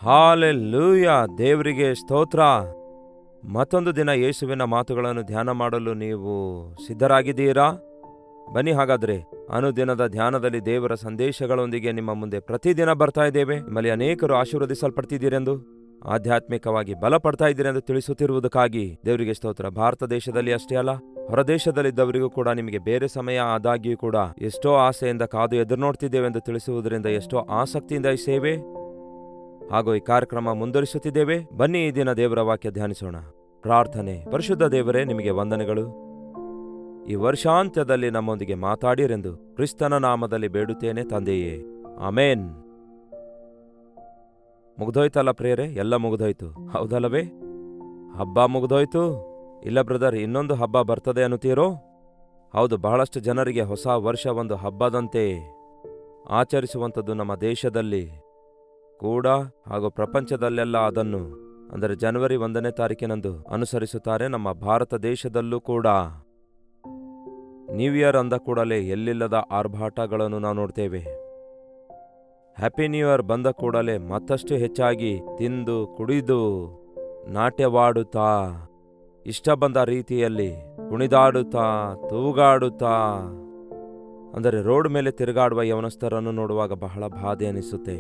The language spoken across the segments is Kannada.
ಹಾಲೆಲೂಯಾ, ದೇವರಿಗೆ ಸ್ತೋತ್ರ. ಮತ್ತೊಂದು ದಿನ ಯೇಸುವಿನ ಮಾತುಗಳನ್ನು ಧ್ಯಾನ ಮಾಡಲು ನೀವು ಸಿದ್ಧರಾಗಿದ್ದೀರಾ? ಬನ್ನಿ ಹಾಗಾದ್ರೆ ಅನುದಿನದ ಧ್ಯಾನದಲ್ಲಿ ದೇವರ ಸಂದೇಶಗಳೊಂದಿಗೆ ನಿಮ್ಮ ಮುಂದೆ ಪ್ರತಿದಿನ ಬರ್ತಾ ಇದ್ದೇವೆ. ನಿಮ್ಮಲ್ಲಿ ಅನೇಕರು ಆಶೀರ್ವದಿಸಲ್ಪಡ್ತಿದ್ದೀರೆಂದು, ಆಧ್ಯಾತ್ಮಿಕವಾಗಿ ಬಲಪಡ್ತಾ ಇದ್ದೀರೆಂದು ತಿಳಿಸುತ್ತಿರುವುದಕ್ಕಾಗಿ ದೇವರಿಗೆ ಸ್ತೋತ್ರ. ಭಾರತ ದೇಶದಲ್ಲಿ ಅಷ್ಟೇ ಅಲ್ಲ, ಹೊರದೇಶದಲ್ಲಿದ್ದವರಿಗೂ ಕೂಡ ನಿಮಗೆ ಬೇರೆ ಸಮಯ ಆದಾಗ್ಯೂ ಕೂಡ ಎಷ್ಟೋ ಆಸೆಯಿಂದ ಕಾದು ಎದುರು ನೋಡ್ತಿದ್ದೇವೆಂದು ತಿಳಿಸುವುದರಿಂದ ಎಷ್ಟೋ ಆಸಕ್ತಿಯಿಂದ ಈ ಸೇವೆ ಹಾಗೂ ಈ ಕಾರ್ಯಕ್ರಮ ಮುಂದುವರಿಸುತ್ತಿದ್ದೇವೆ. ಬನ್ನಿ ಈ ದಿನ ದೇವರ ವಾಕ್ಯ ಧ್ಯಾನಿಸೋಣ. ಪ್ರಾರ್ಥನೆ. ಪರಿಶುದ್ಧ ದೇವರೇ, ನಿಮಗೆ ವಂದನೆಗಳು. ಈ ವರ್ಷಾಂತ್ಯದಲ್ಲಿ ನಮ್ಮೊಂದಿಗೆ ಮಾತಾಡಿರೆಂದು ಕ್ರಿಸ್ತನ ನಾಮದಲ್ಲಿ ಬೇಡುತ್ತೇನೆ ತಂದೆಯೇ, ಆಮೇನ್. ಮುಗ್ದೋಯ್ತಲ್ಲ ಪ್ರಿಯರೇ, ಎಲ್ಲ ಮುಗ್ದೋಯ್ತು, ಹೌದಲ್ಲವೇ? ಹಬ್ಬ ಮುಗ್ದೋಯ್ತು. ಇಲ್ಲ ಬ್ರದರ್, ಇನ್ನೊಂದು ಹಬ್ಬ ಬರ್ತದೆ ಅನ್ನುತ್ತೀರೋ? ಹೌದು, ಬಹಳಷ್ಟು ಜನರಿಗೆ ಹೊಸ ವರ್ಷ ಒಂದು ಹಬ್ಬದಂತೆ ಆಚರಿಸುವಂಥದ್ದು ನಮ್ಮ ದೇಶದಲ್ಲಿ ಕೂಡ ಹಾಗೂ ಪ್ರಪಂಚದಲ್ಲೆಲ್ಲ ಅದನ್ನು ಅಂದರೆ ಜನವರಿ 1ನೇ ತಾರೀಕಿನಂದು ಅನುಸರಿಸುತ್ತಾರೆ. ನಮ್ಮ ಭಾರತ ದೇಶದಲ್ಲೂ ಕೂಡ ನ್ಯೂ ಇಯರ್ ಅಂದ ಕೂಡಲೇ ಎಲ್ಲಿಲ್ಲದ ಆರ್ಭಾಟಗಳನ್ನು ನಾವು ನೋಡ್ತೇವೆ. ಹ್ಯಾಪಿ ನ್ಯೂ ಇಯರ್ ಬಂದ ಕೂಡಲೇ ಮತ್ತಷ್ಟು ಹೆಚ್ಚಾಗಿ ತಿಂದು ಕುಡಿದು ನಾಟ್ಯವಾಡುತ್ತಾ ಇಷ್ಟ ಬಂದ ರೀತಿಯಲ್ಲಿ ಕುಣಿದಾಡುತ್ತಾ ತೂಗಾಡುತ್ತಾ ಅಂದರೆ ರೋಡ್ ಮೇಲೆ ತಿರುಗಾಡುವ ಯವನಸ್ಥರನ್ನು ನೋಡುವಾಗ ಬಹಳ ಬಾಧೆ ಅನಿಸುತ್ತೆ.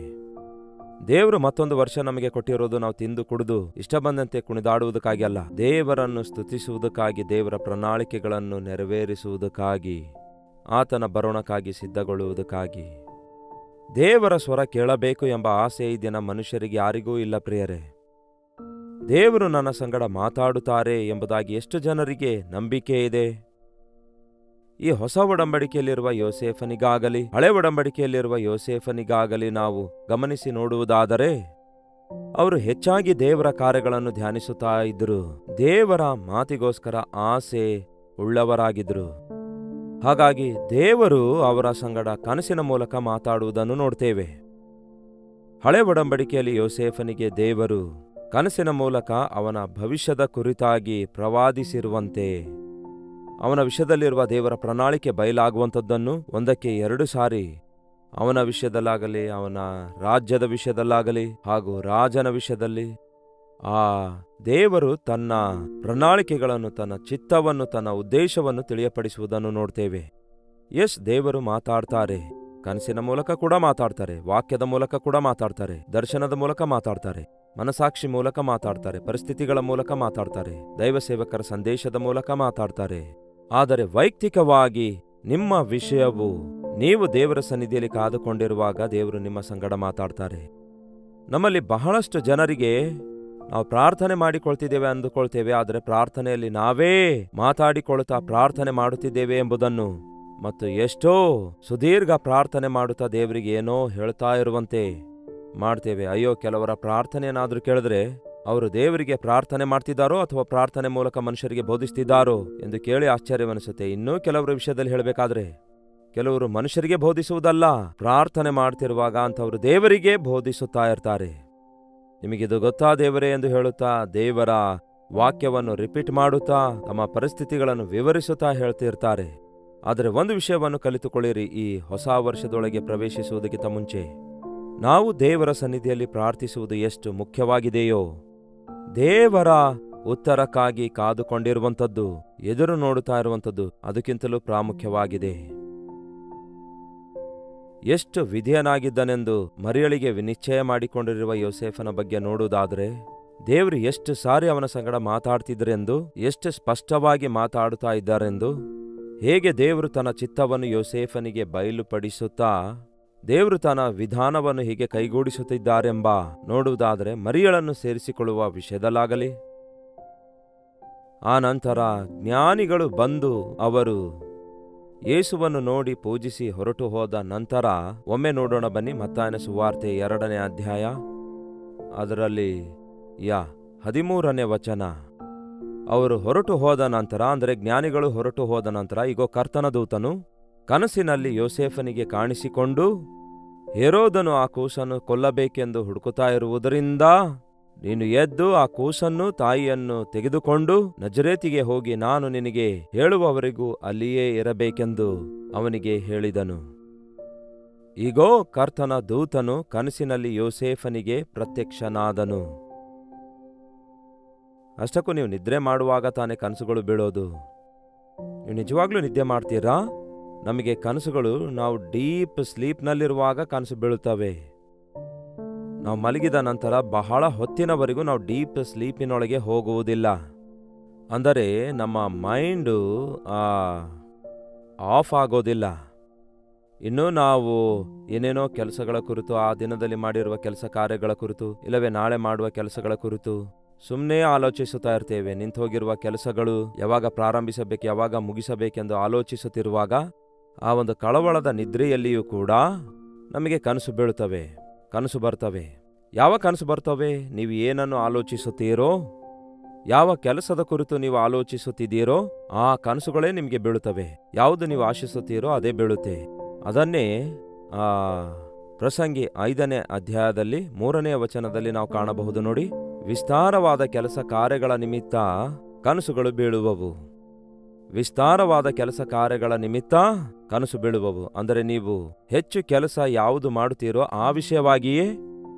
ದೇವರು ಮತ್ತೊಂದು ವರ್ಷ ನಮಗೆ ಕೊಟ್ಟಿರೋದು ನಾವು ತಿಂದು ಕುಡಿದು ಇಷ್ಟ ಬಂದಂತೆ ಕುಣಿದಾಡುವುದಕ್ಕಾಗಿ ಅಲ್ಲ, ದೇವರನ್ನು ಸ್ತುತಿಸುವುದಕ್ಕಾಗಿ, ದೇವರ ಪ್ರಣಾಳಿಕೆಗಳನ್ನು ನೆರವೇರಿಸುವುದಕ್ಕಾಗಿ, ಆತನ ಬರೋಣಕ್ಕಾಗಿ ಸಿದ್ಧಗೊಳ್ಳುವುದಕ್ಕಾಗಿ. ದೇವರ ಸ್ವರ ಕೇಳಬೇಕು ಎಂಬ ಆಸೆ ಈ ದಿನ ಮನುಷ್ಯರಿಗೆ ಯಾರಿಗೂ ಇಲ್ಲ ಪ್ರಿಯರೇ. ದೇವರು ನನ್ನ ಸಂಗಡ ಮಾತಾಡುತ್ತಾರೆ ಎಂಬುದಾಗಿ ಎಷ್ಟು ಜನರಿಗೆ ನಂಬಿಕೆ ಇದೆ? ಈ ಹೊಸ ಒಡಂಬಡಿಕೆಯಲ್ಲಿರುವ ಯೋಸೇಫನಿಗಾಗಲಿ ಹಳೆ ಒಡಂಬಡಿಕೆಯಲ್ಲಿರುವ ಯೋಸೇಫನಿಗಾಗಲಿ ನಾವು ಗಮನಿಸಿ ನೋಡುವುದಾದರೆ, ಅವರು ಹೆಚ್ಚಾಗಿ ದೇವರ ಕಾರ್ಯಗಳನ್ನು ಧ್ಯಾನಿಸುತ್ತಾ ಇದ್ದರು. ದೇವರ ಮಾತಿಗೋಸ್ಕರ ಆಸೆ ಉಳ್ಳವರಾಗಿದ್ದರು. ಹಾಗಾಗಿ ದೇವರು ಅವರ ಸಂಗಡ ಕನಸಿನ ಮೂಲಕ ಮಾತಾಡುವುದನ್ನು ನೋಡ್ತೇವೆ. ಹಳೆ ಒಡಂಬಡಿಕೆಯಲ್ಲಿ ಯೋಸೇಫನಿಗೆ ದೇವರು ಕನಸಿನ ಮೂಲಕ ಅವನ ಭವಿಷ್ಯದ ಕುರಿತಾಗಿ ಪ್ರವಾದಿಸಿರುವಂತೆ ಅವನ ವಿಷಯದಲ್ಲಿರುವ ದೇವರ ಪ್ರಣಾಳಿಕೆ ಬಯಲಾಗುವಂಥದ್ದನ್ನು 1ಕ್ಕೆ 2 ಸಾರಿ ಅವನ ವಿಷಯದಲ್ಲಾಗಲಿ, ಅವನ ರಾಜ್ಯದ ವಿಷಯದಲ್ಲಾಗಲಿ ಹಾಗೂ ರಾಜನ ವಿಷಯದಲ್ಲಿ ಆ ದೇವರು ತನ್ನ ಪ್ರಣಾಳಿಕೆಗಳನ್ನು, ತನ್ನ ಚಿತ್ತವನ್ನು, ತನ್ನ ಉದ್ದೇಶವನ್ನು ತಿಳಿಯಪಡಿಸುವುದನ್ನು ನೋಡ್ತೇವೆ. ದೇವರು ಮಾತಾಡ್ತಾರೆ. ಕನಸಿನ ಮೂಲಕ ಕೂಡ ಮಾತಾಡ್ತಾರೆ, ವಾಕ್ಯದ ಮೂಲಕ ಕೂಡ ಮಾತಾಡ್ತಾರೆ, ದರ್ಶನದ ಮೂಲಕ ಮಾತಾಡ್ತಾರೆ, ಮನಸಾಕ್ಷಿ ಮೂಲಕ ಮಾತಾಡ್ತಾರೆ, ಪರಿಸ್ಥಿತಿಗಳ ಮೂಲಕ ಮಾತಾಡ್ತಾರೆ, ದೈವ ಸೇವಕರ ಸಂದೇಶದ ಮೂಲಕ ಮಾತಾಡ್ತಾರೆ. ಆದರೆ ವೈಯಕ್ತಿಕವಾಗಿ ನಿಮ್ಮ ವಿಷಯವು ನೀವು ದೇವರ ಸನ್ನಿಧಿಯಲ್ಲಿ ಕಾದುಕೊಂಡಿರುವಾಗ ದೇವರು ನಿಮ್ಮ ಸಂಗಡ ಮಾತಾಡ್ತಾರೆ. ನಮ್ಮಲ್ಲಿ ಬಹಳಷ್ಟು ಜನರಿಗೆ ನಾವು ಪ್ರಾರ್ಥನೆ ಮಾಡಿಕೊಳ್ತಿದ್ದೇವೆ ಅಂದುಕೊಳ್ತೇವೆ, ಆದರೆ ಪ್ರಾರ್ಥನೆಯಲ್ಲಿ ನಾವೇ ಮಾತಾಡಿಕೊಳ್ತಾ ಪ್ರಾರ್ಥನೆ ಮಾಡುತ್ತಿದ್ದೇವೆ ಎಂಬುದನ್ನು ಮತ್ತು ಎಷ್ಟೋ ಸುದೀರ್ಘ ಪ್ರಾರ್ಥನೆ ಮಾಡುತ್ತಾ ದೇವರಿಗೆ ಏನೋ ಹೇಳ್ತಾ ಇರುವಂತೆ ಮಾಡ್ತೇವೆ. ಅಯ್ಯೋ, ಕೆಲವರ ಪ್ರಾರ್ಥನೆಯನ್ನಾದರೂ ಕೇಳಿದ್ರೆ ಅವರು ದೇವರಿಗೆ ಪ್ರಾರ್ಥನೆ ಮಾಡ್ತಿದ್ದಾರೋ ಅಥವಾ ಪ್ರಾರ್ಥನೆ ಮೂಲಕ ಮನುಷ್ಯರಿಗೆ ಬೋಧಿಸ್ತಿದ್ದಾರೋ ಎಂದು ಕೇಳಿ ಆಶ್ಚರ್ಯವನಿಸುತ್ತೆ. ಇನ್ನೂ ಕೆಲವರ ವಿಷಯದಲ್ಲಿ ಹೇಳಬೇಕಾದ್ರೆ, ಕೆಲವರು ಮನುಷ್ಯರಿಗೆ ಬೋಧಿಸುವುದಲ್ಲ, ಪ್ರಾರ್ಥನೆ ಮಾಡ್ತಿರುವಾಗ ಅಂತವರು ದೇವರಿಗೆ ಬೋಧಿಸುತ್ತಾ ಇರ್ತಾರೆ. ನಿಮಗಿದು ಗೊತ್ತಾ ದೇವರೇ ಎಂದು ಹೇಳುತ್ತಾ ದೇವರ ವಾಕ್ಯವನ್ನು ರಿಪೀಟ್ ಮಾಡುತ್ತಾ ತಮ್ಮ ಪರಿಸ್ಥಿತಿಗಳನ್ನು ವಿವರಿಸುತ್ತಾ ಹೇಳ್ತಿರ್ತಾರೆ. ಆದರೆ ಒಂದು ವಿಷಯವನ್ನು ಕಲಿತುಕೊಳ್ಳಿರಿ, ಈ ಹೊಸ ವರ್ಷದೊಳಗೆ ಪ್ರವೇಶಿಸುವುದಕ್ಕಿಂತ ಮುಂಚೆ ನಾವು ದೇವರ ಸನ್ನಿಧಿಯಲ್ಲಿ ಪ್ರಾರ್ಥಿಸುವುದು ಎಷ್ಟು ಮುಖ್ಯವಾಗಿದೆಯೋ, ದೇವರ ಉತ್ತರಕ್ಕಾಗಿ ಕಾದುಕೊಂಡಿರುವಂಥದ್ದು, ಎದುರು ನೋಡುತ್ತಾ ಇರುವಂಥದ್ದು ಅದಕ್ಕಿಂತಲೂ ಪ್ರಾಮುಖ್ಯವಾಗಿದೆ. ಎಷ್ಟು ವಿಧೇಯನಾಗಿದ್ದನೆಂದು ಮರಿಯಳಿಗೆ ನಿಶ್ಚಯ ಮಾಡಿಕೊಂಡಿರುವ ಯೋಸೇಫನ ಬಗ್ಗೆ ನೋಡುವುದಾದರೆ, ದೇವರು ಎಷ್ಟು ಸಾರಿ ಅವನ ಸಂಗಡ ಮಾತಾಡ್ತಿದ್ದರೆಂದು, ಎಷ್ಟು ಸ್ಪಷ್ಟವಾಗಿ ಮಾತಾಡುತ್ತಾ ಇದ್ದಾರೆಂದು, ಹೇಗೆ ದೇವರು ತನ್ನ ಚಿತ್ತವನ್ನು ಯೋಸೇಫನಿಗೆ ಬಯಲುಪಡಿಸುತ್ತಾ ದೇವರು ತನ್ನ ವಿಧಾನವನ್ನು ಹೀಗೆ ಕೈಗೂಡಿಸುತ್ತಿದ್ದಾರೆಂಬ ನೋಡುವುದಾದರೆ, ಮರಿಯಳನ್ನು ಸೇರಿಸಿಕೊಳ್ಳುವ ವಿಷಯದಲ್ಲಾಗಲಿ, ಆ ನಂತರ ಜ್ಞಾನಿಗಳು ಬಂದು ಅವರು ಯೇಸುವನ್ನು ನೋಡಿ ಪೂಜಿಸಿ ಹೊರಟು ಹೋದ ನಂತರ ಒಮ್ಮೆ ನೋಡೋಣ ಬನ್ನಿ. ಮತ್ತಾಯನ ಸುವಾರ್ತೆ 2ನೇ ಅಧ್ಯಾಯ ಅದರಲ್ಲಿ 13ನೇ ವಚನ. ಅವರು ಹೊರಟು ಹೋದ ನಂತರ, ಅಂದರೆ ಜ್ಞಾನಿಗಳು ಹೊರಟು ಹೋದ ನಂತರ, ಇಗೋ ಕರ್ತನ ದೂತನು ಕನಸಿನಲ್ಲಿ ಯೋಸೇಫನಿಗೆ ಕಾಣಿಸಿಕೊಂಡು, ಹೆರೋದನು ಆ ಕೂಸನ್ನು ಕೊಲ್ಲಬೇಕೆಂದು ಹುಡುಕುತ್ತಾ ಇರುವುದರಿಂದ ನೀನು ಎದ್ದು ಆ ಕೂಸನ್ನು ತಾಯಿಯನ್ನು ತೆಗೆದುಕೊಂಡು ನಜರೇತಿಗೆ ಹೋಗಿ ನಾನು ನಿನಗೆ ಹೇಳುವವರೆಗೂ ಅಲ್ಲಿಯೇ ಇರಬೇಕೆಂದು ಅವನಿಗೆ ಹೇಳಿದನು. ಈಗೋ ಕರ್ತನ ದೂತನು ಕನಸಿನಲ್ಲಿ ಯೋಸೇಫನಿಗೆ ಪ್ರತ್ಯಕ್ಷನಾದನು. ಅಷ್ಟಕ್ಕೂ ನೀವು ನಿದ್ರೆ ಮಾಡುವಾಗ ತಾನೇ ಕನಸುಗಳು ಬೀಳೋದು. ನೀವು ನಿಜವಾಗ್ಲೂ ನಿದ್ದೆ ಮಾಡ್ತೀರಾ? ನಮಗೆ ಕನಸುಗಳು ನಾವು ಡೀಪ್ ಸ್ಲೀಪ್ನಲ್ಲಿರುವಾಗ ಕನಸು ಬೀಳುತ್ತವೆ. ನಾವು ಮಲಗಿದ ನಂತರ ಬಹಳ ಹೊತ್ತಿನವರೆಗೂ ನಾವು ಡೀಪ್ ಸ್ಲೀಪಿನೊಳಗೆ ಹೋಗುವುದಿಲ್ಲ. ಅಂದರೆ ನಮ್ಮ ಮೈಂಡು ಆಫ್ ಆಗೋದಿಲ್ಲ. ಇನ್ನು ನಾವು ಏನೇನೋ ಕೆಲಸಗಳ ಕುರಿತು, ಆ ದಿನದಲ್ಲಿ ಮಾಡಿರುವ ಕೆಲಸ ಕಾರ್ಯಗಳ ಕುರಿತು, ಇಲ್ಲವೇ ನಾಳೆ ಮಾಡುವ ಕೆಲಸಗಳ ಕುರಿತು ಸುಮ್ಮನೆ ಆಲೋಚಿಸುತ್ತಾ ಇರ್ತೇವೆ. ನಿಂತೋಗಿರುವ ಕೆಲಸಗಳು ಯಾವಾಗ ಪ್ರಾರಂಭಿಸಬೇಕು, ಯಾವಾಗ ಮುಗಿಸಬೇಕೆಂದು ಆಲೋಚಿಸುತ್ತಿರುವಾಗ ಆ ಒಂದು ಕಳವಳದ ನಿದ್ರೆಯಲ್ಲಿಯೂ ಕೂಡ ನಮಗೆ ಕನಸು ಬೀಳುತ್ತವೆ, ಕನಸು ಬರ್ತವೆ. ಯಾವ ಕನಸು ಬರ್ತವೆ? ನೀವು ಏನನ್ನು ಆಲೋಚಿಸುತ್ತೀರೋ, ಯಾವ ಕೆಲಸದ ಕುರಿತು ನೀವು ಆಲೋಚಿಸುತ್ತಿದ್ದೀರೋ ಆ ಕನಸುಗಳೇ ನಿಮಗೆ ಬೀಳುತ್ತವೆ. ಯಾವುದು ನೀವು ಆಶಿಸುತ್ತೀರೋ ಅದೇ ಬೀಳುತ್ತೆ. ಅದನ್ನೇ ಪ್ರಸಂಗಿ 5ನೇ ಅಧ್ಯಾಯದಲ್ಲಿ 3ನೇ ವಚನದಲ್ಲಿ ನಾವು ಕಾಣಬಹುದು ನೋಡಿ. ವಿಸ್ತಾರವಾದ ಕೆಲಸ ಕಾರ್ಯಗಳ ನಿಮಿತ್ತ ಕನಸುಗಳು ಬೀಳುವವು. ವಿಸ್ತಾರವಾದ ಕೆಲಸ ಕಾರ್ಯಗಳ ನಿಮಿತ್ತ ಕನಸು ಬೀಳುವವು. ಅಂದರೆ ನೀವು ಹೆಚ್ಚು ಕೆಲಸ ಯಾವುದು ಮಾಡುತ್ತೀರೋ ಆ ವಿಷಯವಾಗಿಯೇ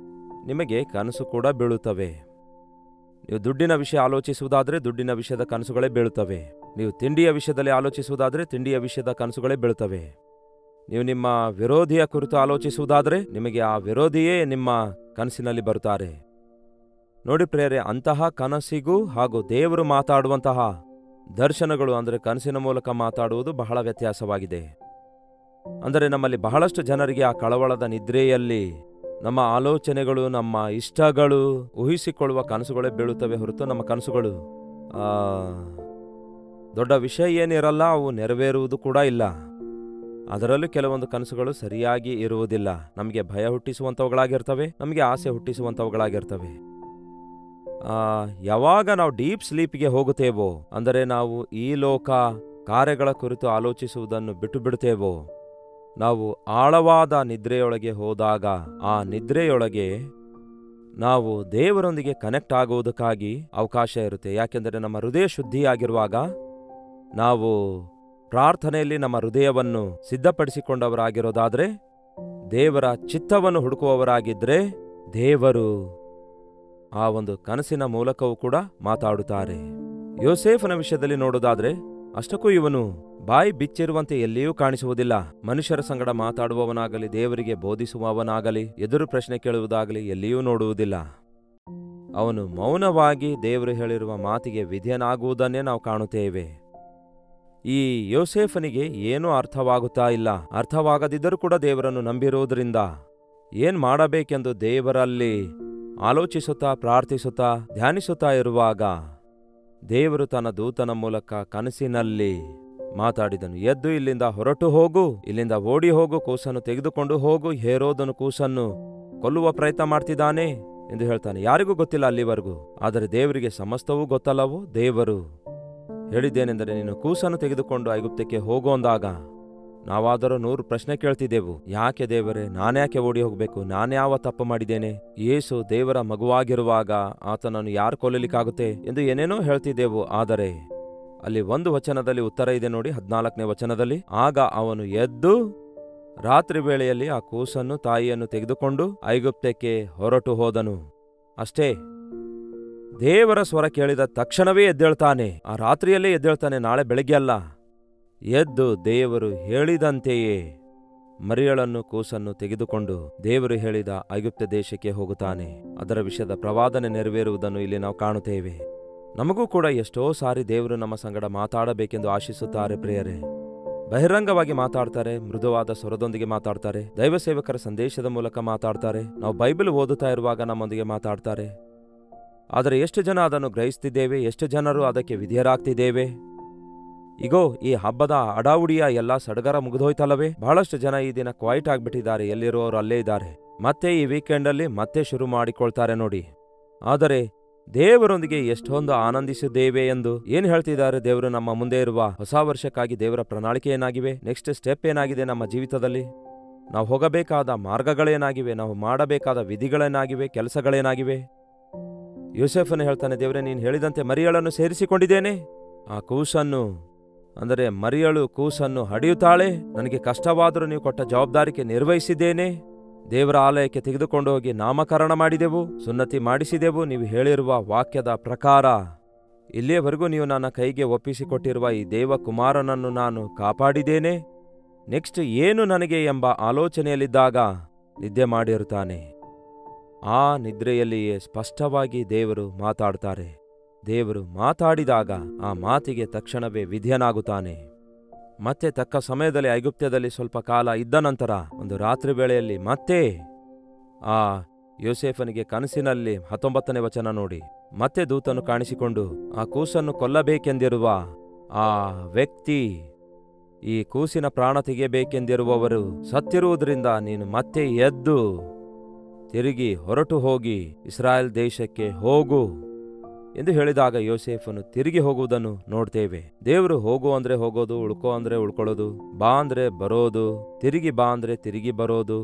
ನಿಮಗೆ ಕನಸು ಕೂಡ ಬೀಳುತ್ತವೆ. ನೀವು ದುಡ್ಡಿನ ವಿಷಯ ಆಲೋಚಿಸುವುದಾದರೆ ದುಡ್ಡಿನ ವಿಷಯದ ಕನಸುಗಳೇ ಬೀಳುತ್ತವೆ. ನೀವು ತಿಂಡಿಯ ವಿಷಯದಲ್ಲಿ ಆಲೋಚಿಸುವುದಾದರೆ ತಿಂಡಿಯ ವಿಷಯದ ಕನಸುಗಳೇ ಬೀಳುತ್ತವೆ. ನೀವು ನಿಮ್ಮ ವಿರೋಧಿಯ ಕುರಿತು ಆಲೋಚಿಸುವುದಾದರೆ ನಿಮಗೆ ಆ ವಿರೋಧಿಯೇ ನಿಮ್ಮ ಕನಸಿನಲ್ಲಿ ಬರುತ್ತಾರೆ. ನೋಡಿ ಪ್ರಿಯರೇ, ಅಂತಹ ಕನಸಿಗೂ ಹಾಗೂ ದೇವರು ಮಾತಾಡುವಂತಹ ದರ್ಶನಗಳು, ಅಂದರೆ ಕನಸಿನ ಮೂಲಕ ಮಾತಾಡುವುದು ಬಹಳ ವ್ಯತ್ಯಾಸವಾಗಿದೆ. ಅಂದರೆ ನಮ್ಮಲ್ಲಿ ಬಹಳಷ್ಟು ಜನರಿಗೆ ಆ ಕಳವಳದ ನಿದ್ರೆಯಲ್ಲಿ ನಮ್ಮ ಆಲೋಚನೆಗಳು, ನಮ್ಮ ಇಷ್ಟಗಳು, ಊಹಿಸಿಕೊಳ್ಳುವ ಕನಸುಗಳೇ ಬೀಳುತ್ತವೆ ಹೊರತು ನಮ್ಮ ಕನಸುಗಳು ದೊಡ್ಡ ವಿಷಯ ಏನಿರಲ್ಲ, ಅವು ನೆರವೇರುವುದು ಕೂಡ ಇಲ್ಲ. ಅದರಲ್ಲೂ ಕೆಲವೊಂದು ಕನಸುಗಳು ಸರಿಯಾಗಿ ಇರುವುದಿಲ್ಲ. ನಮಗೆ ಭಯ ಹುಟ್ಟಿಸುವಂಥವುಗಳಾಗಿರ್ತವೆ, ನಮಗೆ ಆಸೆ ಹುಟ್ಟಿಸುವಂಥವುಗಳಾಗಿರ್ತವೆ. ಯಾವಾಗ ನಾವು ಡೀಪ್ ಸ್ಲೀಪ್ಗೆ ಹೋಗುತ್ತೇವೋ, ಅಂದರೆ ನಾವು ಈ ಲೋಕ ಕಾರ್ಯಗಳ ಕುರಿತು ಆಲೋಚಿಸುವುದನ್ನು ಬಿಟ್ಟು ಬಿಡುತ್ತೇವೋ, ನಾವು ಆಳವಾದ ನಿದ್ರೆಯೊಳಗೆ ಹೋದಾಗ ಆ ನಿದ್ರೆಯೊಳಗೆ ನಾವು ದೇವರೊಂದಿಗೆ ಕನೆಕ್ಟ್ ಆಗುವುದಕ್ಕಾಗಿ ಅವಕಾಶ ಇರುತ್ತೆ. ಯಾಕೆಂದರೆ ನಮ್ಮ ಹೃದಯ ಶುದ್ಧಿಯಾಗಿರುವಾಗ, ನಾವು ಪ್ರಾರ್ಥನೆಯಲ್ಲಿ ನಮ್ಮ ಹೃದಯವನ್ನು ಸಿದ್ಧಪಡಿಸಿಕೊಂಡವರಾಗಿರೋದಾದರೆ, ದೇವರ ಚಿತ್ತವನ್ನು ಹುಡುಕುವವರಾಗಿದ್ದರೆ, ದೇವರು ಆ ಒಂದು ಕನಸಿನ ಮೂಲಕವೂ ಕೂಡ ಮಾತಾಡುತ್ತಾರೆ. ಯೋಸೇಫನ ವಿಷಯದಲ್ಲಿ ನೋಡೋದಾದ್ರೆ, ಅಷ್ಟಕ್ಕೂ ಇವನು ಬಾಯಿ ಬಿಚ್ಚಿರುವಂತೆ ಎಲ್ಲಿಯೂ ಕಾಣಿಸುವುದಿಲ್ಲ. ಮನುಷ್ಯರ ಸಂಗಡ ಮಾತಾಡುವವನಾಗಲಿ, ದೇವರಿಗೆ ಬೋಧಿಸುವವನಾಗಲಿ, ಎದುರು ಪ್ರಶ್ನೆ ಕೇಳುವುದಾಗಲಿ ಎಲ್ಲಿಯೂ ನೋಡುವುದಿಲ್ಲ. ಅವನು ಮೌನವಾಗಿ ದೇವರು ಹೇಳಿರುವ ಮಾತಿಗೆ ವಿಧೇಯನಾಗುವುದನ್ನೇ ನಾವು ಕಾಣುತ್ತೇವೆ. ಈ ಯೋಸೇಫನಿಗೆ ಏನೂ ಅರ್ಥವಾಗುತ್ತಾ ಇಲ್ಲ. ಅರ್ಥವಾಗದಿದ್ದರೂ ಕೂಡ ದೇವರನ್ನು ನಂಬಿರುವುದರಿಂದ ಏನ್ ಮಾಡಬೇಕೆಂದು ದೇವರಲ್ಲಿ ಆಲೋಚಿಸುತ್ತಾ, ಪ್ರಾರ್ಥಿಸುತ್ತಾ, ಧ್ಯಾನಿಸುತ್ತಾ ಇರುವಾಗ ದೇವರು ತನ್ನ ದೂತನ ಮೂಲಕ ಕನಸಿನಲ್ಲಿ ಮಾತಾಡಿದನು. ಎದ್ದು ಇಲ್ಲಿಂದ ಹೊರಟು ಹೋಗು, ಇಲ್ಲಿಂದ ಓಡಿ ಹೋಗು, ಕೂಸನ್ನು ತೆಗೆದುಕೊಂಡು ಹೋಗು, ಹೇರೋದನು ಕೂಸನ್ನು ಕೊಲ್ಲುವ ಪ್ರಯತ್ನ ಮಾಡ್ತಿದ್ದಾನೆ ಎಂದು ಹೇಳ್ತಾನೆ. ಯಾರಿಗೂ ಗೊತ್ತಿಲ್ಲ ಅಲ್ಲಿವರೆಗೂ, ಆದರೆ ದೇವರಿಗೆ ಸಮಸ್ತವೂ ಗೊತ್ತಲ್ಲವೋ. ದೇವರು ಹೇಳಿದ್ದೇನೆಂದರೆ, ನೀನು ಕೂಸನ್ನು ತೆಗೆದುಕೊಂಡು ಐಗುಪ್ತಕ್ಕೆ ಹೋಗು ಅಂದಾಗ ನಾವಾದರೂ 100 ಪ್ರಶ್ನೆ ಕೇಳ್ತಿದ್ದೆವು. ಯಾಕೆ ದೇವರೇ, ನಾನ್ಯಾಕೆ ಓಡಿ ಹೋಗಬೇಕು? ನಾನ್ಯಾವ ತಪ್ಪು ಮಾಡಿದ್ದೇನೆ? ಯೇಸು ದೇವರ ಮಗುವಾಗಿರುವಾಗ ಆತನನ್ನು ಯಾರು ಕೊಲ್ಲಲಿಕ್ಕಾಗುತ್ತೆ ಎಂದು ಏನೇನೋ ಹೇಳ್ತಿದ್ದೆವು. ಆದರೆ ಅಲ್ಲಿ ಒಂದು ವಚನದಲ್ಲಿ ಉತ್ತರ ಇದೆ ನೋಡಿ, 14ನೇ ವಚನದಲ್ಲಿ. ಆಗ ಅವನು ಎದ್ದು ರಾತ್ರಿ ವೇಳೆಯಲ್ಲಿ ಆ ಕೂಸನ್ನು, ತಾಯಿಯನ್ನು ತೆಗೆದುಕೊಂಡು ಐಗುಪ್ತಕ್ಕೆ ಹೊರಟು ಹೋದನು. ಅಷ್ಟೇ. ದೇವರ ಸ್ವರ ಕೇಳಿದ ತಕ್ಷಣವೇ ಎದ್ದೇಳ್ತಾನೆ. ಆ ರಾತ್ರಿಯಲ್ಲೇ ಎದ್ದೇಳ್ತಾನೆ, ನಾಳೆ ಬೆಳಗ್ಗೆ ಅಲ್ಲ. ಎದ್ದು ದೇವರು ಹೇಳಿದಂತೆಯೇ ಮರಿಯಳನ್ನು, ಕೂಸನ್ನು ತೆಗೆದುಕೊಂಡು ದೇವರು ಹೇಳಿದ ಐಗುಪ್ತ ದೇಶಕ್ಕೆ ಹೋಗುತ್ತಾನೆ. ಅದರ ವಿಷಯದ ಪ್ರವಾದನೆ ನೆರವೇರುವುದನ್ನು ಇಲ್ಲಿ ನಾವು ಕಾಣುತ್ತೇವೆ. ನಮಗೂ ಕೂಡ ಎಷ್ಟೋ ಸಾರಿ ದೇವರು ನಮ್ಮ ಸಂಗಡ ಮಾತಾಡಬೇಕೆಂದು ಆಶಿಸುತ್ತಾರೆ ಪ್ರಿಯರೇ. ಬಹಿರಂಗವಾಗಿ ಮಾತಾಡ್ತಾರೆ, ಮೃದುವಾದ ಸ್ವರದೊಂದಿಗೆ ಮಾತಾಡ್ತಾರೆ, ದೈವ ಸೇವಕರ ಸಂದೇಶದ ಮೂಲಕ ಮಾತಾಡ್ತಾರೆ, ನಾವು ಬೈಬಲ್ ಓದುತ್ತಾ ಇರುವಾಗ ನಮ್ಮೊಂದಿಗೆ ಮಾತಾಡ್ತಾರೆ. ಆದರೆ ಎಷ್ಟು ಜನ ಅದನ್ನು ಗ್ರಹಿಸ್ತಿದ್ದೇವೆ? ಎಷ್ಟು ಜನರು ಅದಕ್ಕೆ ವಿಧೇಯರಾಗ್ತಿದ್ದೇವೆ? ಈಗೋ ಈ ಹಬ್ಬದ ಅಡಾವುಡಿಯ ಎಲ್ಲ ಸಡಗರ ಮುಗಿದೋಯ್ತಲ್ಲವೇ? ಬಹಳಷ್ಟು ಜನ ಈ ದಿನ ಕ್ವೈಟ್ ಆಗ್ಬಿಟ್ಟಿದ್ದಾರೆ. ಎಲ್ಲಿರೋರು ಅಲ್ಲೇ ಇದ್ದಾರೆ. ಮತ್ತೆ ಈ ವೀಕೆಂಡಲ್ಲಿ ಮತ್ತೆ ಶುರು ಮಾಡಿಕೊಳ್ತಾರೆ ನೋಡಿ. ಆದರೆ ದೇವರೊಂದಿಗೆ ಎಷ್ಟೊಂದು ಆನಂದಿಸಿದ್ದೇವೆ ಎಂದು ಏನು ಹೇಳ್ತಿದ್ದಾರೆ ದೇವರು? ನಮ್ಮ ಮುಂದೆ ಇರುವ ಹೊಸ ವರ್ಷಕ್ಕಾಗಿ ದೇವರ ಪ್ರಣಾಳಿಕೆ ಏನಾಗಿವೆ? ನೆಕ್ಸ್ಟ್ ಸ್ಟೆಪ್ ಏನಾಗಿದೆ ನಮ್ಮ ಜೀವಿತದಲ್ಲಿ? ನಾವು ಹೋಗಬೇಕಾದ ಮಾರ್ಗಗಳೇನಾಗಿವೆ? ನಾವು ಮಾಡಬೇಕಾದ ವಿಧಿಗಳೇನಾಗಿವೆ? ಕೆಲಸಗಳೇನಾಗಿವೆ? ಯೋಸೇಫನು ಹೇಳ್ತಾನೆ, ದೇವರೇ, ನೀನು ಹೇಳಿದಂತೆ ಮರಿಯಳನ್ನು ಸೇರಿಸಿಕೊಂಡಿದ್ದೇನೆ. ಆ ಕೂಸನ್ನು ಅಂದರೆ ಮರಿಯಳು ಕೂಸನ್ನು ಹಡಿಯುತ್ತಾಳೆ. ನನಗೆ ಕಷ್ಟವಾದರೂ ನೀವು ಕೊಟ್ಟ ಜವಾಬ್ದಾರಿಕೆ ನಿರ್ವಹಿಸಿದ್ದೇನೆ. ದೇವರ ಆಲಯಕ್ಕೆ ತೆಗೆದುಕೊಂಡು ಹೋಗಿ ನಾಮಕರಣ ಮಾಡಿದೆವು, ಸುನ್ನತಿ ಮಾಡಿಸಿದೆವು. ನೀವು ಹೇಳಿರುವ ವಾಕ್ಯದ ಪ್ರಕಾರ ಇಲ್ಲಿಯವರೆಗೂ ನೀವು ನನ್ನ ಕೈಗೆ ಒಪ್ಪಿಸಿಕೊಟ್ಟಿರುವ ಈ ದೇವಕುಮಾರನನ್ನು ನಾನು ಕಾಪಾಡಿದ್ದೇನೆ. ನೆಕ್ಸ್ಟ್ ಏನು ನನಗೆ ಎಂಬ ಆಲೋಚನೆಯಲ್ಲಿದ್ದಾಗ ನಿದ್ದೆ ಮಾಡಿರುತ್ತಾನೆ. ಆ ನಿದ್ರೆಯಲ್ಲಿಯೇ ಸ್ಪಷ್ಟವಾಗಿ ದೇವರು ಮಾತಾಡ್ತಾರೆ. ದೇವರು ಮಾತಾಡಿದಾಗ ಆ ಮಾತಿಗೆ ತಕ್ಷಣವೇ ವಿಧೇಯನಾಗುತ್ತಾನೆ. ಮತ್ತೆ ತಕ್ಕ ಸಮಯದಲ್ಲಿ ಐಗುಪ್ತ್ಯದಲ್ಲಿ ಸ್ವಲ್ಪ ಕಾಲ ಇದ್ದ ನಂತರ ಒಂದು ರಾತ್ರಿ ವೇಳೆಯಲ್ಲಿ ಮತ್ತೆ ಆ ಯೋಸೇಫನಿಗೆ ಕನಸಿನಲ್ಲಿ 19ನೇ ವಚನ ನೋಡಿ, ಮತ್ತೆ ದೂತನು ಕಾಣಿಸಿಕೊಂಡು ಆ ಕೂಸನ್ನು ಕೊಲ್ಲಬೇಕೆಂದಿರುವ ಆ ವ್ಯಕ್ತಿ, ಈ ಕೂಸಿನ ಪ್ರಾಣ ತೆಗೆಯಬೇಕೆಂದಿರುವವರು ಸತ್ತಿರುವುದರಿಂದ ನೀನು ಮತ್ತೆ ಎದ್ದು ತಿರುಗಿ ಹೊರಟು ಹೋಗಿ ಇಸ್ರಾಯೇಲ್ ದೇಶಕ್ಕೆ ಹೋಗು ಎಂದು ಹೇಳಿದಾಗ ಯೋಸೇಫನು ತಿರುಗಿ ಹೋಗುವುದನ್ನು ನೋಡ್ತೇವೆ. ದೇವರು ಹೋಗು ಅಂದ್ರೆ ಹೋಗೋದು, ಉಳ್ಕೋ ಅಂದ್ರೆ ಉಳ್ಕೊಳ್ಳೋದು, ಬಾ ಅಂದ್ರೆ ಬರೋದು, ತಿರುಗಿ ಬಾ ಅಂದ್ರೆ ತಿರುಗಿ ಬರೋದು.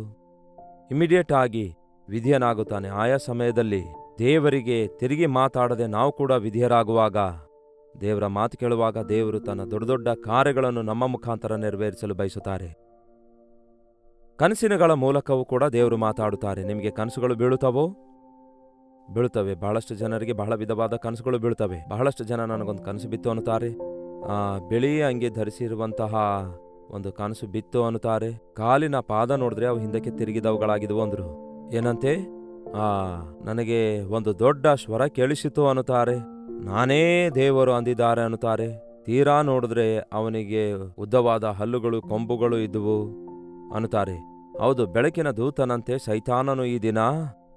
ಇಮಿಡಿಯೇಟ್ ಆಗಿ ವಿಧಿಯನಾಗುತ್ತಾನೆ. ಆಯಾ ಸಮಯದಲ್ಲಿ ದೇವರಿಗೆ ತಿರುಗಿ ಮಾತಾಡದೆ ನಾವು ಕೂಡ ವಿಧಿಯರಾಗುವಾಗ, ದೇವರ ಮಾತು ಕೇಳುವಾಗ ದೇವರು ತನ್ನ ದೊಡ್ಡ ದೊಡ್ಡ ಕಾರ್ಯಗಳನ್ನು ನಮ್ಮ ಮುಖಾಂತರ ನೆರವೇರಿಸಲು ಬಯಸುತ್ತಾರೆ. ಕನಸಿನಗಳ ಮೂಲಕವೂ ಕೂಡ ದೇವರು ಮಾತಾಡುತ್ತಾರೆ. ನಿಮಗೆ ಕನಸುಗಳು ಬೀಳುತ್ತವೋ? ಬೀಳುತ್ತವೆ. ಬಹಳಷ್ಟು ಜನರಿಗೆ ಬಹಳ ವಿಧವಾದ ಕನಸುಗಳು ಬೀಳುತ್ತವೆ. ಬಹಳಷ್ಟು ಜನ ನನಗೊಂದು ಕನಸು ಬಿತ್ತು ಅನ್ನುತ್ತಾರೆ. ಬಿಳಿ ಅಂಗಿ ಧರಿಸಿರುವಂತಹ ಒಂದು ಕನಸು ಬಿತ್ತು ಅನ್ನುತ್ತಾರೆ. ಕಾಲಿನ ಪಾದ ನೋಡಿದ್ರೆ ಅವು ಹಿಂದಕ್ಕೆ ತಿರುಗಿದವುಗಳಾಗಿದ್ವು ಅಂದ್ರು. ಏನಂತೆ? ನನಗೆ ಒಂದು ದೊಡ್ಡ ಸ್ವರ ಕೇಳಿಸಿತು ಅನ್ನುತ್ತಾರೆ. ನಾನೇ ದೇವರು ಅಂದಿದ್ದಾರೆ ಅನ್ನುತ್ತಾರೆ. ತೀರಾ ನೋಡಿದ್ರೆ ಅವನಿಗೆ ಉದ್ದವಾದ ಹಲ್ಲುಗಳು, ಕೊಂಬುಗಳು ಇದ್ದುವು ಅನ್ನುತ್ತಾರೆ. ಹೌದು, ಬೆಳಕಿನ ದೂತನಂತೆ ಸೈತಾನನು ಈ ದಿನ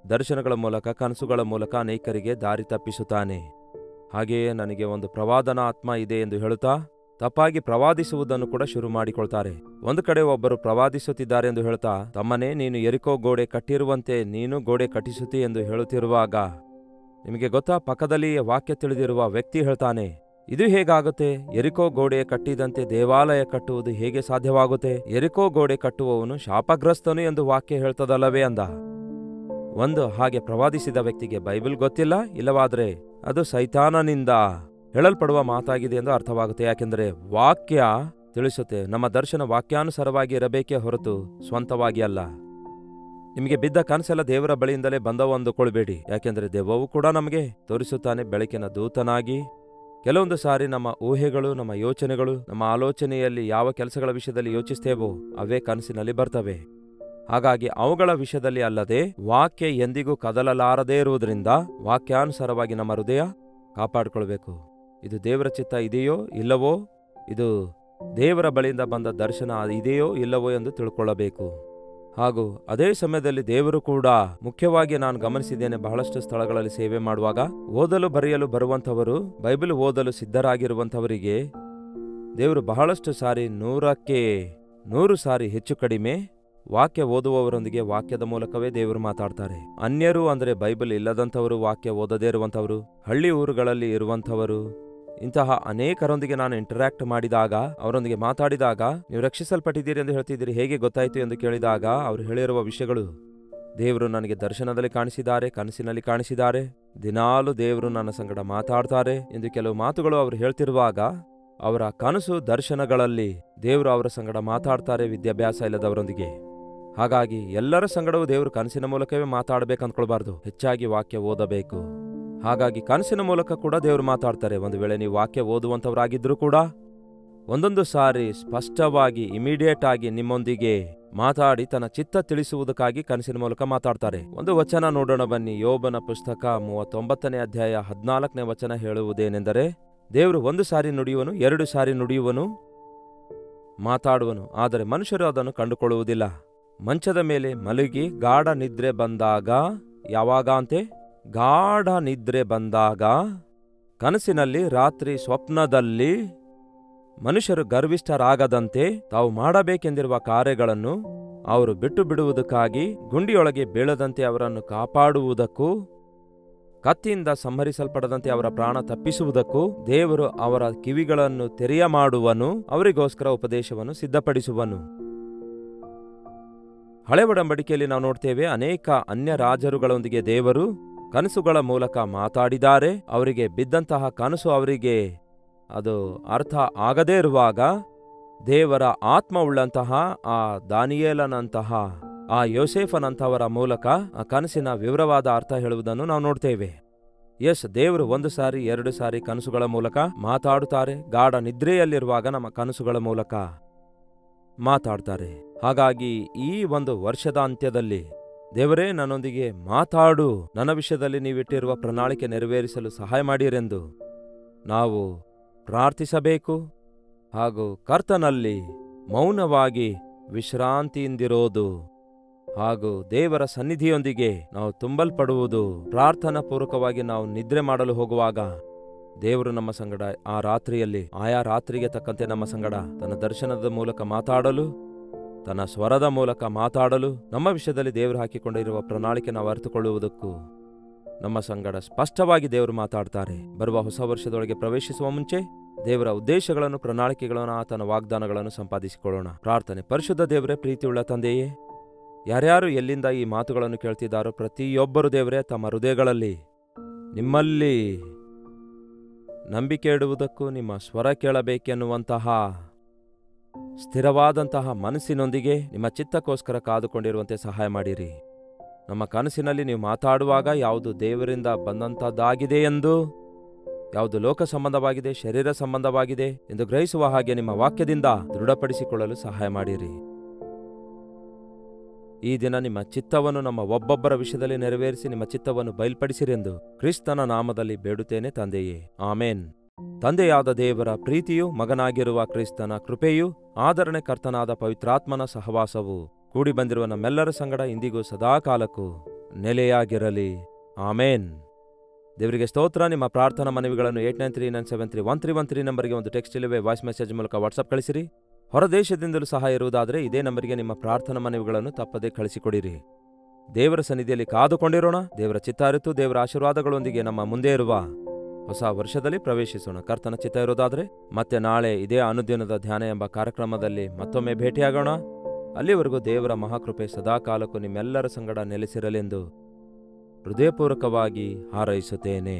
ದರ್ಶನಗಳ ಮೂಲಕ, ಕನಸುಗಳ ಮೂಲಕ ಅನೇಕರಿಗೆ ದಾರಿ ತಪ್ಪಿಸುತ್ತಾನೆ. ಹಾಗೆಯೇ ನನಗೆ ಒಂದು ಪ್ರವಾದನ ಆತ್ಮ ಇದೆ ಎಂದು ಹೇಳುತ್ತಾ ತಪ್ಪಾಗಿ ಪ್ರವಾದಿಸುವುದನ್ನು ಕೂಡ ಶುರು ಮಾಡಿಕೊಳ್ತಾರೆ. ಒಂದು ಕಡೆ ಒಬ್ಬರು ಪ್ರವಾದಿಸುತ್ತಿದ್ದಾರೆ ಎಂದು ಹೇಳ್ತಾ, ತಮ್ಮನೇ ನೀನು ಎರಿಕೋ ಗೋಡೆ ಕಟ್ಟಿರುವಂತೆ ನೀನು ಗೋಡೆ ಕಟ್ಟಿಸುತ್ತಿ ಎಂದು ಹೇಳುತ್ತಿರುವಾಗ, ನಿಮಗೆ ಗೊತ್ತಾ, ಪಕ್ಕದಲ್ಲಿ ವಾಕ್ಯ ತಿಳಿದಿರುವ ವ್ಯಕ್ತಿ ಹೇಳ್ತಾನೆ, ಇದು ಹೇಗಾಗುತ್ತೆ? ಎರಿಕೋ ಗೋಡೆ ಕಟ್ಟಿದಂತೆ ದೇವಾಲಯ ಕಟ್ಟುವುದು ಹೇಗೆ ಸಾಧ್ಯವಾಗುತ್ತೆ? ಎರಿಕೋ ಗೋಡೆ ಕಟ್ಟುವವನು ಶಾಪಗ್ರಸ್ತನು ಎಂದು ವಾಕ್ಯ ಹೇಳ್ತದಲ್ಲವೇ ಅಂದ. ಒಂದು ಹಾಗೆ ಪ್ರವಾದಿಸಿದ ವ್ಯಕ್ತಿಗೆ ಬೈಬಲ್ ಗೊತ್ತಿಲ್ಲ, ಇಲ್ಲವಾದ್ರೆ ಅದು ಸೈತಾನನಿಂದ ಹೇಳಲ್ಪಡುವ ಮಾತಾಗಿದೆ ಎಂದು ಅರ್ಥವಾಗುತ್ತೆ. ಯಾಕೆಂದರೆ ವಾಕ್ಯ ತಿಳಿಸುತ್ತೆ. ನಮ್ಮ ದರ್ಶನ ವಾಕ್ಯಾನುಸಾರವಾಗಿ ಇರಬೇಕೇ ಹೊರತು ಸ್ವಂತವಾಗಿ ಅಲ್ಲ. ನಿಮಗೆ ಬಿದ್ದ ಕನಸೆಲ್ಲ ದೇವರ ಬಳಿಯಿಂದಲೇ ಬಂದವು ಅಂದುಕೊಳ್ಬೇಡಿ. ಯಾಕೆಂದರೆ ದೆವ್ವವು ಕೂಡ ನಮಗೆ ತೋರಿಸುತ್ತಾನೆ ಬೆಳಕಿನ ದೂತನಾಗಿ. ಕೆಲವೊಂದು ಸಾರಿ ನಮ್ಮ ಊಹೆಗಳು, ನಮ್ಮ ಯೋಚನೆಗಳು, ನಮ್ಮ ಆಲೋಚನೆಯಲ್ಲಿ ಯಾವ ಕೆಲಸಗಳ ವಿಷಯದಲ್ಲಿ ಯೋಚಿಸ್ತೇವೋ ಅವೇ ಕನಸಿನಲ್ಲಿ ಬರ್ತವೆ. ಹಾಗಾಗಿ ಅವುಗಳ ವಿಷಯದಲ್ಲಿ ಅಲ್ಲದೆ ವಾಕ್ಯ ಎಂದಿಗೂ ಕದಲಲಾರದೇ ಇರುವುದರಿಂದ ವಾಕ್ಯಾನುಸಾರವಾಗಿ ನಮ್ಮ ಹೃದಯ ಕಾಪಾಡಿಕೊಳ್ಬೇಕು. ಇದು ದೇವರ ಚಿತ್ತ ಇದೆಯೋ ಇಲ್ಲವೋ, ಇದು ದೇವರ ಬಳಿಯಿಂದ ಬಂದ ದರ್ಶನ ಇದೆಯೋ ಇಲ್ಲವೋ ಎಂದು ತಿಳ್ಕೊಳ್ಳಬೇಕು. ಹಾಗೂ ಅದೇ ಸಮಯದಲ್ಲಿ ದೇವರು ಕೂಡ, ಮುಖ್ಯವಾಗಿ ನಾನು ಗಮನಿಸಿದ್ದೇನೆ, ಬಹಳಷ್ಟು ಸ್ಥಳಗಳಲ್ಲಿ ಸೇವೆ ಮಾಡುವಾಗ ಓದಲು ಬರೆಯಲು ಬರುವಂಥವರು, ಬೈಬಲ್ ಓದಲು ಸಿದ್ಧರಾಗಿರುವಂಥವರಿಗೆ ದೇವರು ಬಹಳಷ್ಟು ಸಾರಿ 100ಕ್ಕೆ 100 ಸಾರಿ ಹೆಚ್ಚು ಕಡಿಮೆ ವಾಕ್ಯ ಓದುವವರೊಂದಿಗೆ ವಾಕ್ಯದ ಮೂಲಕವೇ ದೇವರು ಮಾತಾಡ್ತಾರೆ. ಅನ್ಯರು ಅಂದರೆ ಬೈಬಲ್ ಇಲ್ಲದಂಥವರು, ವಾಕ್ಯ ಓದದೇ ಇರುವಂಥವರು, ಹಳ್ಳಿ ಊರುಗಳಲ್ಲಿ ಇರುವಂಥವರು, ಇಂತಹ ಅನೇಕರೊಂದಿಗೆ ನಾನು ಇಂಟರಾಕ್ಟ್ ಮಾಡಿದಾಗ, ಅವರೊಂದಿಗೆ ಮಾತಾಡಿದಾಗ, ನೀವು ರಕ್ಷಿಸಲ್ಪಟ್ಟಿದ್ದೀರಿ ಎಂದು ಹೇಳ್ತಿದ್ದೀರಿ, ಹೇಗೆ ಗೊತ್ತಾಯಿತು ಎಂದು ಕೇಳಿದಾಗ ಅವರು ಹೇಳಿರುವ ವಿಷಯಗಳು, ದೇವರು ನನಗೆ ದರ್ಶನದಲ್ಲಿ ಕಾಣಿಸಿದ್ದಾರೆ, ಕನಸಿನಲ್ಲಿ ಕಾಣಿಸಿದ್ದಾರೆ, ದಿನಾಲು ದೇವರು ನನ್ನ ಸಂಗಡ ಮಾತಾಡ್ತಾರೆ ಎಂದು ಕೆಲವು ಮಾತುಗಳು ಅವರು ಹೇಳ್ತಿರುವಾಗ, ಅವರ ಕನಸು ದರ್ಶನಗಳಲ್ಲಿ ದೇವರು ಅವರ ಸಂಗಡ ಮಾತಾಡ್ತಾರೆ ವಿದ್ಯಾಭ್ಯಾಸ ಇಲ್ಲದವರೊಂದಿಗೆ. ಹಾಗಾಗಿ ಎಲ್ಲರ ಸಂಗಡವೂ ದೇವರು ಕನಸಿನ ಮೂಲಕವೇ ಮಾತಾಡಬೇಕು ಅಂದ್ಕೊಳ್ಬಾರ್ದು, ಹೆಚ್ಚಾಗಿ ವಾಕ್ಯ ಓದಬೇಕು. ಹಾಗಾಗಿ ಕನಸಿನ ಮೂಲಕ ಕೂಡ ದೇವರು ಮಾತಾಡ್ತಾರೆ. ಒಂದು ವೇಳೆ ನೀವು ವಾಕ್ಯ ಓದುವಂಥವರಾಗಿದ್ರೂ ಕೂಡ ಒಂದೊಂದು ಸಾರಿ ಸ್ಪಷ್ಟವಾಗಿ ಇಮಿಡಿಯೇಟ್ ಆಗಿ ನಿಮ್ಮೊಂದಿಗೆ ಮಾತಾಡಿ ತನ್ನ ಚಿತ್ತ ತಿಳಿಸುವುದಕ್ಕಾಗಿ ಕನಸಿನ ಮೂಲಕ ಮಾತಾಡ್ತಾರೆ. ಒಂದು ವಚನ ನೋಡೋಣ ಬನ್ನಿ. ಯೋಬನ ಪುಸ್ತಕ 39ನೇ ಅಧ್ಯಾಯ 14ನೇ ವಚನ ಹೇಳುವುದೇನೆಂದರೆ, ದೇವರು 1 ಸಾರಿ ನುಡಿಯುವನು, 2 ಸಾರಿ ನುಡಿಯುವನು, ಮಾತಾಡುವನು, ಆದರೆ ಮನುಷ್ಯರು ಅದನ್ನು ಕಂಡುಕೊಳ್ಳುವುದಿಲ್ಲ. ಮಂಚದ ಮೇಲೆ ಮಲಗಿ ಗಾಢ ನಿದ್ರೆ ಬಂದಾಗ, ಯಾವಾಗ ಅಂತೆ? ಗಾಢ ನಿದ್ರೆ ಬಂದಾಗ, ಕನಸಿನಲ್ಲಿ, ರಾತ್ರಿ ಸ್ವಪ್ನದಲ್ಲಿ ಮನುಷ್ಯರು ಗರ್ವಿಷ್ಠರಾಗದಂತೆ ತಾವು ಮಾಡಬೇಕೆಂದಿರುವ ಕಾರ್ಯಗಳನ್ನು ಅವರು ಬಿಟ್ಟು ಬಿಡುವುದಕ್ಕಾಗಿ, ಗುಂಡಿಯೊಳಗೆ ಬೀಳದಂತೆ ಅವರನ್ನು ಕಾಪಾಡುವುದಕ್ಕೂ, ಕತ್ತಿಯಿಂದ ಸಂಹರಿಸಲ್ಪಡದಂತೆ ಅವರ ಪ್ರಾಣ ತಪ್ಪಿಸುವುದಕ್ಕೂ ದೇವರು ಅವರ ಕಿವಿಗಳನ್ನು ತೆರೆಯ ಮಾಡುವನು, ಅವರಿಗೋಸ್ಕರ ಉಪದೇಶವನ್ನು ಸಿದ್ಧಪಡಿಸುವನು. ಹಳೆ ಒಡಂಬಡಿಕೆಯಲ್ಲಿ ನಾವು ನೋಡ್ತೇವೆ, ಅನೇಕ ಅನ್ಯ ರಾಜರುಗಳೊಂದಿಗೆ ದೇವರು ಕನಸುಗಳ ಮೂಲಕ ಮಾತಾಡಿದ್ದಾರೆ. ಅವರಿಗೆ ಬಿದ್ದಂತಹ ಕನಸು ಅವರಿಗೆ ಅದು ಅರ್ಥ ಆಗದೇ ಇರುವಾಗ ದೇವರ ಆತ್ಮವುಳ್ಳಂತಹ ಆ ದಾನಿಯೇಲನಂತಹ ಆ ಯೋಸೇಫನಂತವರ ಮೂಲಕ ಆ ಕನಸಿನ ವಿವರವಾದ ಅರ್ಥ ಹೇಳುವುದನ್ನು ನಾವು ನೋಡ್ತೇವೆ. ದೇವರು 1 ಸಾರಿ 2 ಸಾರಿ ಕನಸುಗಳ ಮೂಲಕ ಮಾತಾಡುತ್ತಾರೆ. ಗಾಢ ನಿದ್ರೆಯಲ್ಲಿರುವಾಗ ನಮ್ಮ ಕನಸುಗಳ ಮೂಲಕ ಮಾತಾಡ್ತಾರೆ. ಹಾಗಾಗಿ ಈ ಒಂದು ವರ್ಷದ ಅಂತ್ಯದಲ್ಲಿ ದೇವರೇ ನನ್ನೊಂದಿಗೆ ಮಾತಾಡು, ನನ್ನ ವಿಷಯದಲ್ಲಿ ನೀವಿಟ್ಟಿರುವ ಪ್ರಣಾಳಿಕೆ ನೆರವೇರಿಸಲು ಸಹಾಯ ಮಾಡಿರೆಂದು ನಾವು ಪ್ರಾರ್ಥಿಸಬೇಕು. ಹಾಗೂ ಕರ್ತನಲ್ಲಿ ಮೌನವಾಗಿ ವಿಶ್ರಾಂತಿಯಿಂದಿರೋದು ಹಾಗೂ ದೇವರ ಸನ್ನಿಧಿಯೊಂದಿಗೆ ನಾವು ತುಂಬಲ್ಪಡುವುದು, ಪ್ರಾರ್ಥನಾ ಪೂರ್ವಕವಾಗಿ ನಾವು ನಿದ್ರೆ ಮಾಡಲು ಹೋಗುವಾಗ ದೇವರು ನಮ್ಮ ಸಂಗಡ ಆ ರಾತ್ರಿಯಲ್ಲಿ ಆಯಾ ರಾತ್ರಿಗೆ ತಕ್ಕಂತೆ ನಮ್ಮ ಸಂಗಡ ತನ್ನ ದರ್ಶನದ ಮೂಲಕ ಮಾತಾಡಲು, ತನ್ನ ಸ್ವರದ ಮೂಲಕ ಮಾತಾಡಲು, ನಮ್ಮ ವಿಷಯದಲ್ಲಿ ದೇವರು ಹಾಕಿಕೊಂಡಿರುವ ಪ್ರಣಾಳಿಕೆ ನಾವು ಅರಿತುಕೊಳ್ಳುವುದಕ್ಕೂ ನಮ್ಮ ಸಂಗಡ ಸ್ಪಷ್ಟವಾಗಿ ದೇವರು ಮಾತಾಡ್ತಾರೆ. ಬರುವ ಹೊಸ ವರ್ಷದೊಳಗೆ ಪ್ರವೇಶಿಸುವ ಮುಂಚೆ ದೇವರ ಉದ್ದೇಶಗಳನ್ನು, ಪ್ರಣಾಳಿಕೆಗಳನ್ನು, ಆತನ ವಾಗ್ದಾನಗಳನ್ನು ಸಂಪಾದಿಸಿಕೊಳ್ಳೋಣ. ಪ್ರಾರ್ಥನೆ. ಪರಿಶುದ್ಧ ದೇವರೇ, ಪ್ರೀತಿಯುಳ್ಳ ತಂದೆಯೇ, ಯಾರ್ಯಾರು ಎಲ್ಲಿಂದ ಈ ಮಾತುಗಳನ್ನು ಕೇಳ್ತಿದ್ದಾರೋ ಪ್ರತಿಯೊಬ್ಬರು ದೇವರೇ ತಮ್ಮ ಹೃದಯಗಳಲ್ಲಿ ನಿಮ್ಮಲ್ಲಿ ನಂಬಿಕೆ ಇಡುವುದಕ್ಕೂ ನಿಮ್ಮ ಸ್ವರ ಕೇಳಬೇಕೆನ್ನುವಂತಹ ಸ್ಥಿರವಾದಂತಹ ಮನಸ್ಸಿನೊಂದಿಗೆ ನಿಮ್ಮ ಚಿತ್ತಕ್ಕೋಸ್ಕರ ಕಾದುಕೊಂಡಿರುವಂತೆ ಸಹಾಯ ಮಾಡಿರಿ. ನಮ್ಮ ಕನಸಿನಲ್ಲಿ ನೀವು ಮಾತಾಡುವಾಗ ಯಾವುದು ದೇವರಿಂದ ಬಂದಂಥದ್ದಾಗಿದೆ ಎಂದು, ಯಾವುದು ಲೋಕ ಸಂಬಂಧವಾಗಿದೆ, ಶರೀರ ಸಂಬಂಧವಾಗಿದೆ ಎಂದು ಗ್ರಹಿಸುವ ಹಾಗೆ ನಿಮ್ಮ ವಾಕ್ಯದಿಂದ ದೃಢಪಡಿಸಿಕೊಳ್ಳಲು ಸಹಾಯ ಮಾಡಿರಿ. ಈ ದಿನ ನಿಮ್ಮ ಚಿತ್ತವನ್ನು ನಮ್ಮ ಒಬ್ಬೊಬ್ಬರ ವಿಷಯದಲ್ಲಿ ನೆರವೇರಿಸಿ ನಿಮ್ಮ ಚಿತ್ತವನ್ನು ಬಯಲ್ಪಡಿಸಿರೆಂದು ಕ್ರಿಸ್ತನ ನಾಮದಲ್ಲಿ ಬೇಡುತ್ತೇನೆ ತಂದೆಯೇ, ಆಮೇನ್. ತಂದೆಯಾದ ದೇವರ ಪ್ರೀತಿಯು, ಮಗನಾಗಿರುವ ಕ್ರಿಸ್ತನ ಕೃಪೆಯು, ಆದರಣೆ ಕರ್ತನಾದ ಪವಿತ್ರಾತ್ಮನ ಸಹವಾಸವು ಕೂಡಿ ಬಂದಿರುವ ನಮ್ಮೆಲ್ಲರ ಸಂಗಡ ಇಂದಿಗೂ ಸದಾಕಾಲಕ್ಕೂ ನೆಲೆಯಾಗಿರಲಿ. ಆಮೇನ್. ದೇವರಿಗೆ ಸ್ತೋತ್ರ. ನಿಮ್ಮ ಪ್ರಾರ್ಥನಾ ಮನವಿಗಳನ್ನು 8939731313 ನಂಬರ್ಗೆ ಒಂದು ಟೆಕ್ಸ್ಟ್ ಇಲ್ಲವೇ ವಾಯ್ಸ್ ಮೆಸೇಜ್ ಮೂಲಕ ವಾಟ್ಸಪ್ ಕಳಿಸಿರಿ. ಹೊರದೇಶದಿಂದಲೂ ಸಹ ಇರುವುದಾದರೆ ಇದೇ ನಂಬರಿಗೆ ನಿಮ್ಮ ಪ್ರಾರ್ಥನಾ ಮನವಿಗಳನ್ನು ತಪ್ಪದೇ ಕಳಿಸಿಕೊಡಿರಿ. ದೇವರ ಸನ್ನಿಧಿಯಲ್ಲಿ ಕಾದುಕೊಂಡಿರೋಣ. ದೇವರ ಚಿತ್ತ ಅರಿತು ದೇವರ ಆಶೀರ್ವಾದಗಳೊಂದಿಗೆ ನಮ್ಮ ಮುಂದೆ ಇರುವ ಹೊಸ ವರ್ಷದಲ್ಲಿ ಪ್ರವೇಶಿಸೋಣ. ಕರ್ತನ ಚಿತ್ತ ಇರೋದಾದರೆ ಮತ್ತೆ ನಾಳೆ ಇದೇ ಅನುದಿನದ ಧ್ಯಾನ ಎಂಬ ಕಾರ್ಯಕ್ರಮದಲ್ಲಿ ಮತ್ತೊಮ್ಮೆ ಭೇಟಿಯಾಗೋಣ. ಅಲ್ಲಿವರೆಗೂ ದೇವರ ಮಹಾಕೃಪೆ ಸದಾಕಾಲಕ್ಕೂ ನಿಮ್ಮೆಲ್ಲರ ಸಂಗಡ ನೆಲೆಸಿರಲೆಂದು ಹೃದಯಪೂರ್ವಕವಾಗಿ ಹಾರೈಸುತ್ತೇನೆ.